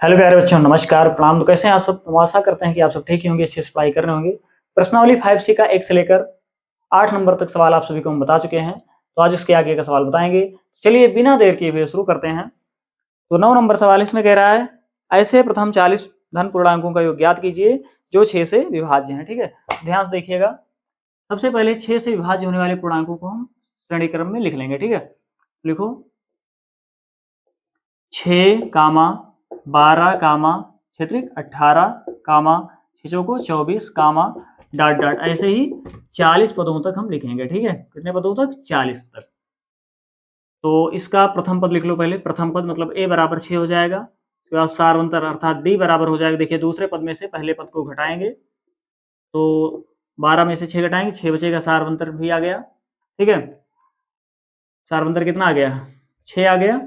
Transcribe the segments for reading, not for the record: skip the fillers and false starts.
Hello प्यारे बच्चों, नमस्कार, प्रणाम। तो कैसे हैं आप सब? हम आशा करते हैं कि आप सब ठीक ही होंगे, अच्छे से पढ़ाई कर रहे होंगे। प्रश्नावली 5C का 1 से लेकर 8 नंबर तक सवाल आप सभी को हम बता चुके हैं। तो आज इसके आगे का सवाल बताएंगे। चलिए बिना देर किए हुए शुरू करते हैं। तो 9 नंबर सवाल इसमें कह रहा है, ऐसे प्रथम 40 धन पूर्णांकों का योग ज्ञात कीजिए जो 6 से विभाज्य हैं। ठीक है, ध्यान से देखिएगा। सबसे पहले 6 से विभाज्य होने वाले पूर्णांकों को हम श्रेणी क्रम में लिख लेंगे। ठीक है, लिखो 6, 12, क्षेत्रिक 18, 6 चौको 24, डॉट डॉट, ऐसे ही 40 पदों तक हम लिखेंगे। ठीक है, कितने पदों तक? 40 तक। तो इसका प्रथम पद लिख लो पहले। प्रथम पद मतलब a बराबर 6 हो जाएगा। उसके बाद सारवंतर अर्थात b बराबर हो जाएगा। देखिए दूसरे पद में से पहले पद को घटाएंगे तो 12 में से 6 घटाएंगे, 6 बचेगा, सारवंतर भी आ गया। ठीक है, सारवंतर कितना आ गया? 6 आ गया।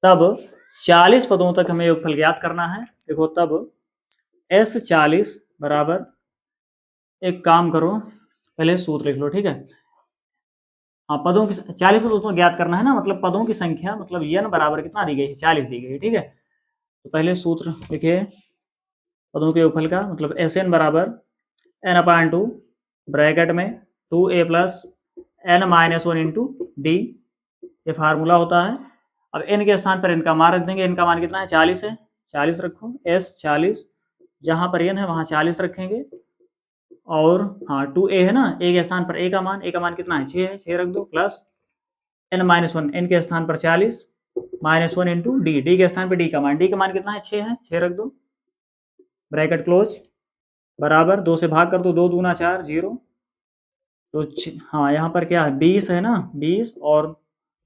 तब 40 पदों तक हमें योगफल ज्ञात करना है। देखो तब S40 बराबर, एक काम करो पहले सूत्र लिख लो। ठीक है, हाँ, पदों की 40 पदों को ज्ञात करना है ना, मतलब पदों की संख्या, मतलब n बराबर कितना दी गई है? 40 दी गई है। ठीक है, तो पहले सूत्र लिखिए पदों के योगफल का, मतलब Sn बराबर n/2 ब्रैकेट में 2a plus n-1 into D, ये फार्मूला होता है। अब n के स्थान पर n का मान रख देंगे। n का मान कितना है? 40 है, 40 रखो। S40, जहां पर n है वहां 40 रखेंगे। और हाँ 2a है ना, a के स्थान पर a का मान कितना है? 6 है, 6 रख दो। प्लस n-1, n के स्थान पर 40 -1 इंटू डी, डी के स्थान पर d का मान कितना है? 6 है, 6 रख दो। ब्रैकेट क्लोज बराबर 2 से भाग कर दो, 2 दूना 4, 0। तो हाँ यहाँ पर क्या है? 20 है ना, 20 और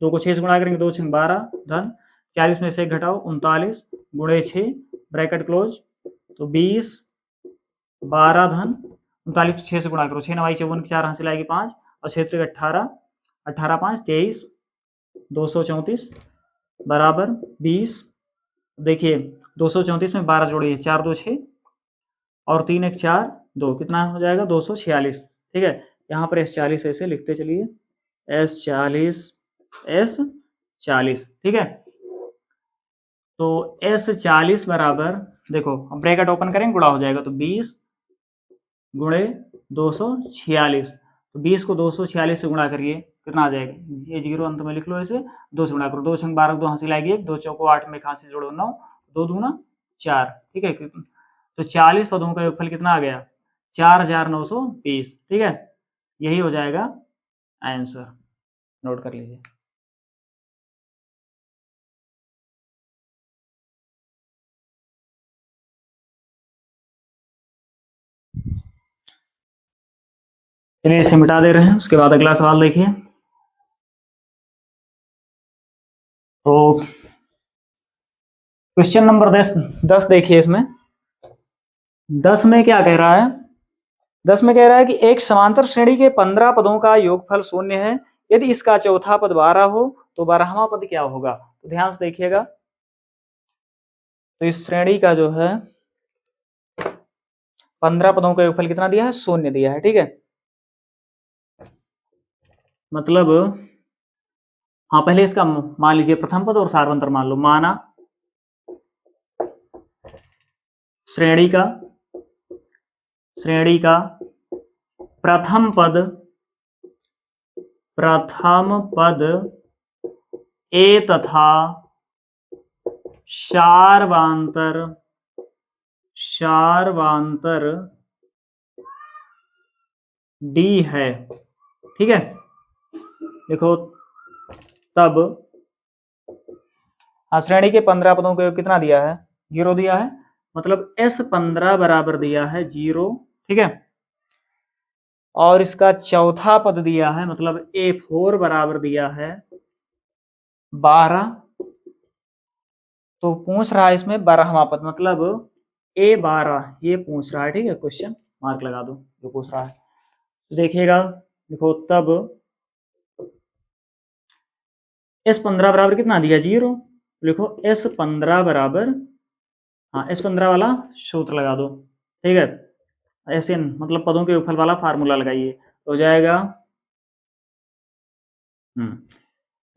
2 को 6 से गुणा करेंगे, 2 6 12 धन 40 में से घटाओ 39 गुणे 6 ब्रैकेट क्लोज। तो 20 12 धन 39 को 6 से गुणा करो, 6 9 54, 4 हासिल आएगी 5 और क्षेत्र 18, 18 5 23, 234 बराबर 20। देखिए 234 में 12 जोड़िए, 4 2 6 और 3 1 4 2, कितना हो जाएगा? 246। ठीक है, यहाँ पर S40 ऐसे लिखते चलिए, S40 S40। ठीक है, तो S40 बराबर, देखो हम ब्रैकेट ओपन करेंगे, गुणा हो जाएगा। तो 20 गुणे 246, तो 20 को 246 से गुणा करिए, कितना आ जाएगा? ये 0 अंत में लिख लो, ऐसे 2 से गुणा करो, 2 6 12, 2 हासिल आएगी 1, 2 चौको 8 में हासिल जोड़ो 9, 2 दूना 4। ठीक है, तो 40 पदों का योगफल कितना आ गया? 4920। ठीक है, यही हो जाएगा आंसर। नोट कर लीजिए। चलिए इसे मिटा दे रहे हैं। उसके बाद अगला सवाल देखिए। तो क्वेश्चन नंबर 10 देखिए। इसमें 10 में क्या कह रहा है? 10 में कह रहा है कि एक समांतर श्रेणी के 15 पदों का योगफल 0 है। यदि इसका चौथा पद 12 हो तो 12वां पद क्या होगा? तो ध्यान से देखिएगा। तो इस श्रेणी का जो है 15 पदों का योगफल कितना दिया है? 0 दिया है। ठीक है, मतलब हाँ, पहले इसका मान लीजिए प्रथम पद और सारवंतर मान लो। माना श्रेणी का प्रथम पद ए तथा सारवांतर डी है। ठीक है, देखो तब श्रेणी के 15 पदों का योग कितना दिया है? 0 दिया है, मतलब S15 बराबर दिया है 0। ठीक है, और इसका चौथा पद दिया है, मतलब A4 बराबर दिया है 12। तो पूछ रहा है इसमें 12वां पद, मतलब A12 ये पूछ रहा है। ठीक है, क्वेश्चन मार्क लगा दो जो पूछ रहा है। देखिएगा, देखो तब S15 बराबर कितना दिया? 0। लिखो S15 बराबर, हाँ S15 वाला सूत्र लगा दो। ठीक है, Sn मतलब पदों के योगफल वाला फार्मूला लगाइए, हो जाएगा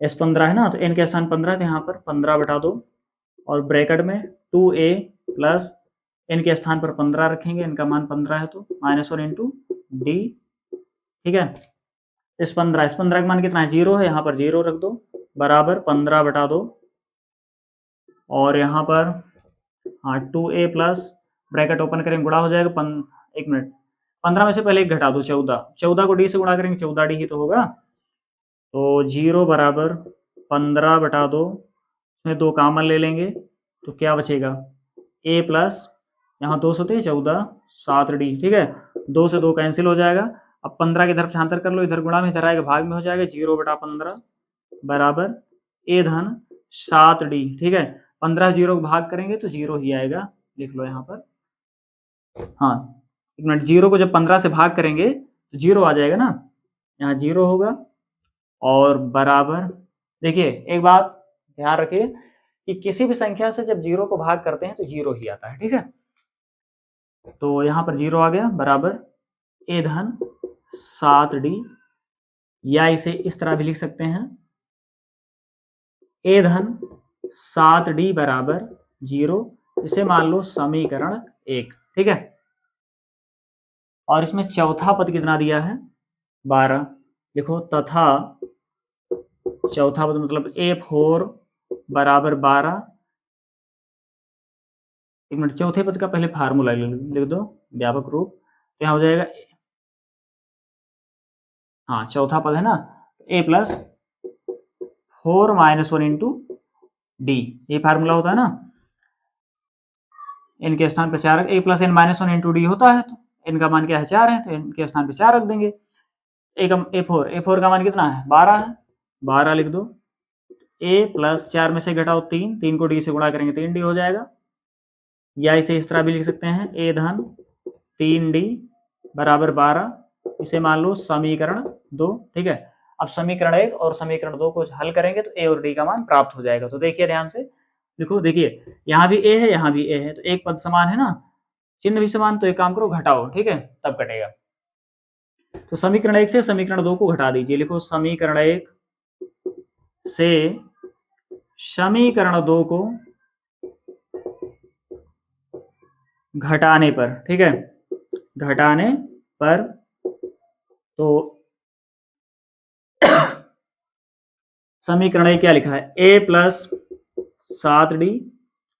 S15 है ना, तो n के स्थान 15 है, तो यहाँ पर 15 बटा 2 और ब्रैकेट में 2a प्लस इनके स्थान पर 15 रखेंगे, इनका मान 15 है तो -1 इंटू डी। ठीक है, इस 15 का मान कितना है, 0 है, यहाँ पर 0 रख दो, बराबर 15 बटा 2, और यहाँ पर हाँ 2a प्लस ब्रैकेट ओपन करेंगे, गुणा हो जाएगा 15 में से पहले एक घटा दो, 14 को डी से गुणा करेंगे, 14 डी ही तो होगा, तो 0 बराबर 15 बटा 2, इसमें 2 कामन ले लेंगे तो क्या बचेगा, a प्लस यहाँ 2 से 14 7 डी। ठीक है, 2 से 2 कैंसिल हो जाएगा। अब 15 के इधर पक्षांतर कर लो, इधर गुणा में, इधर आएगा भाग में, हो जाएगा 0 बटा 15 बराबर a धन 7 डी। ठीक है, 15 0 को भाग करेंगे तो 0 ही आएगा, लिख लो यहाँ पर। हाँ एक मिनट, 0 को जब 15 से भाग करेंगे तो 0 आ जाएगा ना, यहाँ 0 होगा, और बराबर, देखिए एक बात ध्यान रखिए कि किसी भी संख्या से जब 0 को भाग करते हैं तो 0 ही आता है। ठीक है, तो यहाँ पर 0 आ गया, बराबर a धन 7 डी, या इसे इस तरह भी लिख सकते हैं, a धन 7 डी बराबर 0, इसे मान लो समीकरण 1। ठीक है, और इसमें चौथा पद कितना दिया है, 12, लिखो तथा चौथा पद मतलब a4 बराबर 12। एक मिनट, चौथे पद का पहले फार्मूला लिख दो, व्यापक रूप, क्या हो जाएगा, हाँ चौथा पद है ना, a प्लस 4 - 1 इंटू डी, ये फार्मूला होता है ना, इनके स्थान पर 4, a plus n -1 into D होता है, तो इनका मान क्या है, 4 है, तो इनके स्थान पर 4 रख देंगे। a4 का मान कितना है, 12 है, 12 लिख दो, a प्लस 4 में से घटाओ 3, 3 को डी से गुणा करेंगे 3 डी हो जाएगा, या इसे इस तरह भी लिख सकते हैं, a धन 3 डी बराबर 12, इसे मान लो समीकरण 2। ठीक है, अब समीकरण 1 और समीकरण 2 को हल करेंगे तो a और d का मान प्राप्त हो जाएगा। तो देखिए ध्यान से देखो, देखिए यहाँ भी a है, यहाँ भी a है, तो एक पद समान है ना, चिन्ह भी समान, तो एक काम करो घटाओ, ठीक है, तब कटेगा। तो समीकरण 1 से समीकरण 2 को घटा दीजिए, लिखो समीकरण 1 से समीकरण 2 को घटाने पर, ठीक है, घटाने पर, तो समीकरण 1 क्या लिखा है, a प्लस 7 डी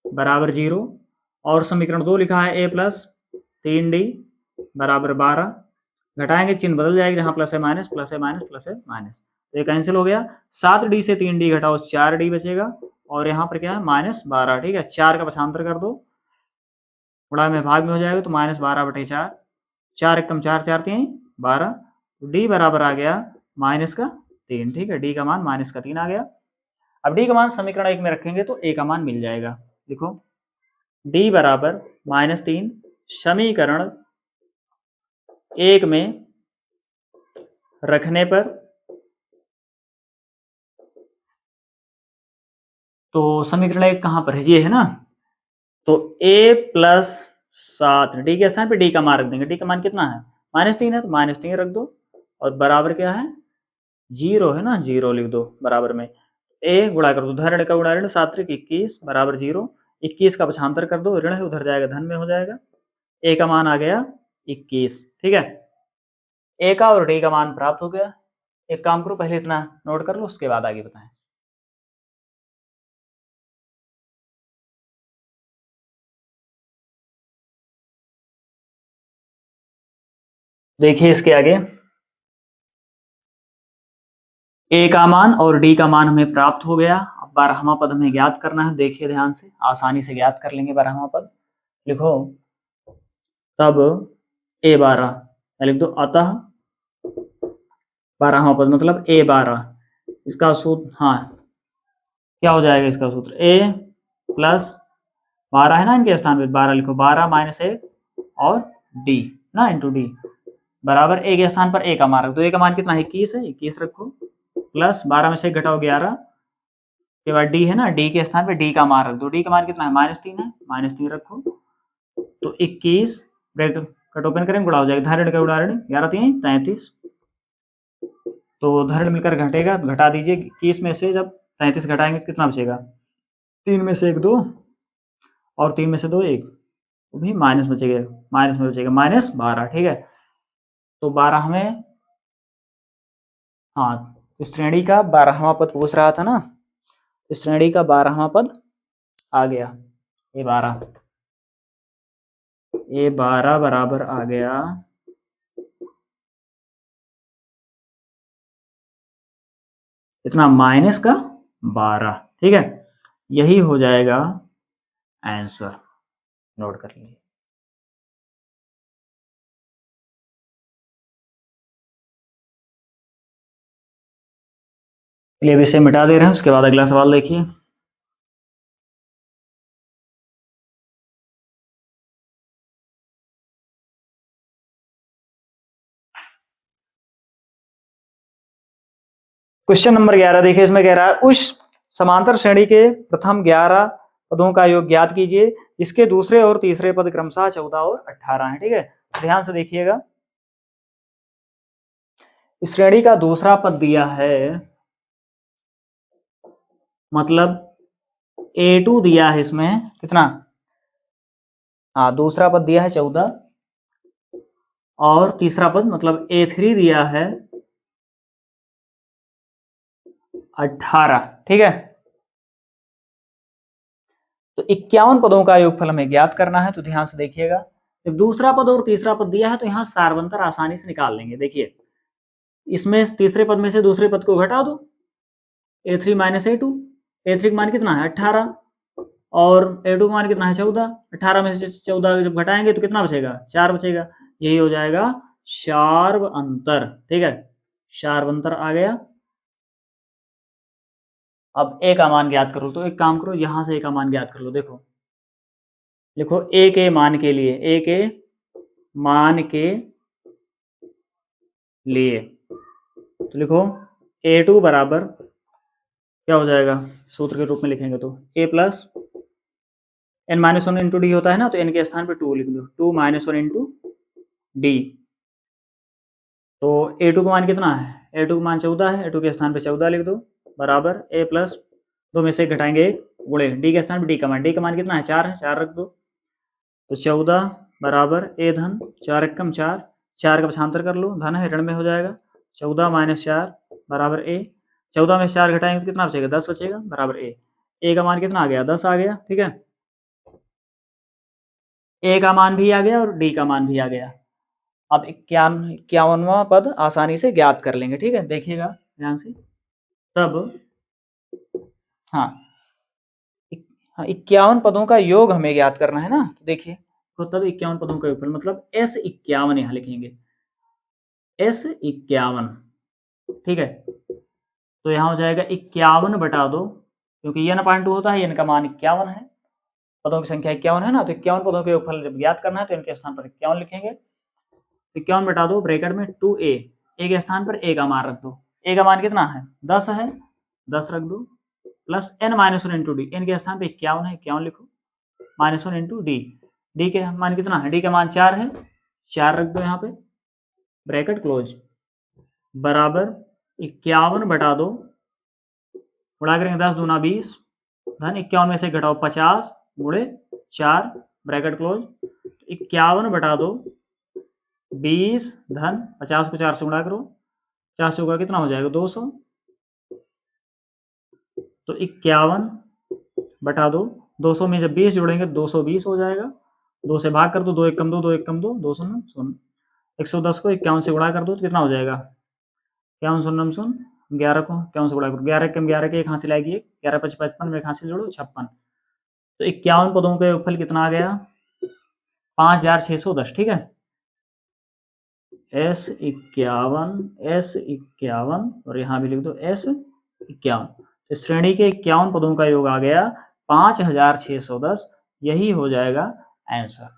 बराबर 0, और समीकरण 2 लिखा है a प्लस 3 डी बराबर 12, घटाएंगे चिन्ह बदल जाएगा, जहां प्लस है माइनस, प्लस है माइनस, प्लस है माइनस, तो ये कैंसिल हो गया। 7 डी से 3 डी घटाओ 4 डी बचेगा, और यहाँ पर क्या है -12। ठीक है, 4 का पक्षांतर कर दो, गुणा में भाग में हो जाएगा, तो -12/4, 4 एकम 4, 4 3 12, डी बराबर आ गया -3। ठीक है, डी का मान -3 आ गया। अब डी का मान समीकरण 1 में रखेंगे तो ए का मान मिल जाएगा, देखो डी बराबर -3 समीकरण 1 में रखने पर, तो समीकरण 1 कहां पर है, ये है ना, तो a प्लस 7 डी के स्थान पे डी का मान रख देंगे, डी का मान कितना है -3 है, तो -3 रख दो, और बराबर क्या है 0 है ना, 0 लिख दो, बराबर में a गुणा कर दो, धन का गुणा ऋण, 7 × 21 बराबर 0, 21 का पक्षांतर कर दो, ऋण है उधर जाएगा धन में हो जाएगा, a का मान आ गया 21। ठीक है, a का और d का मान प्राप्त हो गया। एक काम करो, पहले इतना नोट कर लो, उसके बाद आगे बताएं। देखिए इसके आगे a का मान और d का मान हमें प्राप्त हो गया। अब 12वां पद हमें ज्ञात करना है, देखिए ध्यान से, आसानी से ज्ञात कर लेंगे 12वां पद। लिखो तब a12, लिख दो अतः 12वां पद मतलब a12, इसका सूत्र, हाँ क्या हो जाएगा इसका सूत्र, a प्लस 12 है ना, इनके स्थान पे 12 लिखो, 12 - 1 और d ना इंटू डी बराबर a के स्थान पर a का मान रख दो, a का मान कितना है 21 है, 21 रखो, प्लस 12 में से घटाओ 11 के बाद d है ना, d के स्थान पे d का मान रख दो, d का मान कितना है -3 है, -3 रखो, तो 21 ब्रैकेट ओपन करेंगे, गुणा हो जाएगा, धन का गुणा ऋण, 11 3 33, तो धन मिलकर घटेगा, घटा दीजिए, 21 में से जब 33 घटाएंगे तो कितना बचेगा, 3 में से 1 2 और 3 में से 2 1, तो भी माइनस बचेगा, माइनस में बचेगा -12, ठीक है। तो 12 में, हाँ, तो श्रेणी का 12वां पद पूछ रहा था ना, तो श्रेणी का 12वां पद आ गया, ये 12 बराबर आ गया इतना -12, ठीक है। यही हो जाएगा आंसर, नोट कर लीजिए। चलिए अब इसे मिटा दे रहे हैं, उसके बाद अगला सवाल देखिए। क्वेश्चन नंबर 11 देखिए, इसमें कह रहा है उस समांतर श्रेणी के प्रथम 11 पदों का योग ज्ञात कीजिए जिसके दूसरे और तीसरे पद क्रमशः 14 और 18 हैं, ठीक है। ध्यान से देखिएगा, इस श्रेणी का दूसरा पद दिया है, मतलब A2 दिया है इसमें कितना, हाँ, दूसरा पद दिया है 14 और तीसरा पद मतलब A3 दिया है 18, ठीक है। तो 51 पदों का योगफल हमें ज्ञात करना है। तो ध्यान से देखिएगा, जब दूसरा पद और तीसरा पद दिया है तो यहाँ सारवंतर आसानी से निकाल लेंगे। देखिए, इसमें तीसरे पद में से दूसरे पद को घटा दो, A3 - A2, A3 का मान कितना है 18 और A2 का मान कितना है 14, 18 में से 14 जब घटाएंगे तो कितना बचेगा, 4 बचेगा। यही हो जाएगा शार्व अंतर, ठीक है, शार्व अंतर आ गया। अब ए का मान ज्ञात करो, तो एक काम करो, यहां से ए का मान ज्ञात कर लो। देखो, लिखो ए के मान के लिए, ए के मान के लिए, तो लिखो A2 बराबर क्या हो जाएगा, सूत्र के रूप में लिखेंगे तो A plus n-1 into D होता है ना, तो n के स्थान पे 2 लिख दो, 2 - 1 इंटू डी। तो A2 का मान कितना है, A2 का मान 14 है, A2 के स्थान पे 14 लिख दो, बराबर A प्लस 2 में से घटाएंगे 1 गुणे डी के स्थान पे डी का मान, डी का मान कितना है 4 है, 4 रख दो। तो 14 बराबर A धन 4 एकम 4, 4 का पक्षांतर कर लो, धन है ऋण में हो जाएगा, 14 - 4 बराबर A। 14 में से 4 घटाएंगे तो कितना बचेगा, 10 बचेगा, बराबर A का मान कितना आ गया, 10 आ गया, ठीक है। A का मान भी आ गया और D का मान भी आ गया। अब 51वां पद आसानी से ज्ञात कर लेंगे, ठीक है। देखिएगा ध्यान से, तब हाँ 51 पदों का योग हमें ज्ञात करना है ना, तो देखिए, तो तब 51 पदों का योगफल मतलब S51 यहाँ लिखेंगे, S51, ठीक है। तो यहाँ हो जाएगा 51 बटा 2, क्योंकि n/2 होता है, n का मान 51 है, पदों की संख्या 51 है ना, तो 51 पदों के योगफल जब ज्ञात करना है तो इनके स्थान पर 51 लिखेंगे। 51 बटा 2 ब्रैकेट में 2a, a के स्थान पर a का मान रख दो, a का मान कितना है 10 है, 10 रख दो, plus n-1 into D, n के स्थान पर 51 है, 51 लिखो, -1 इंटू डी, डी के मान कितना है, डी का मान 4 है, 4 रख दो यहाँ पे, ब्रैकेट क्लोज, बराबर 51 बटा 2, गुणा करेंगे 10 दूना 20, धन 51 में से घटाओ 50 गुणे 4 ब्रैकेट क्लोज, 51 बटा 2 20 धन 50 को 4 से गुणा करो, 50 से कितना हो जाएगा 200, तो 51 बटा 2, 200 में जब 20 जोड़ेंगे 220 हो जाएगा, 2 से भाग कर दो, 2 एकम 2, 2 एकम 2, 200 110 को 51 से गुणा कर दो तो कितना हो जाएगा, 51 11 को 51 से गुणा करो, 11 एकम 11 के एक हासिल आएगी, 11 × 5 = 55 में एक हासिल जोड़ो 56, तो 51 पदों का योगफल कितना आ गया 5610, ठीक है। S51 और यहाँ भी लिख दो S51, तो श्रेणी के 51 पदों का योग आ गया 5610, यही हो जाएगा आंसर।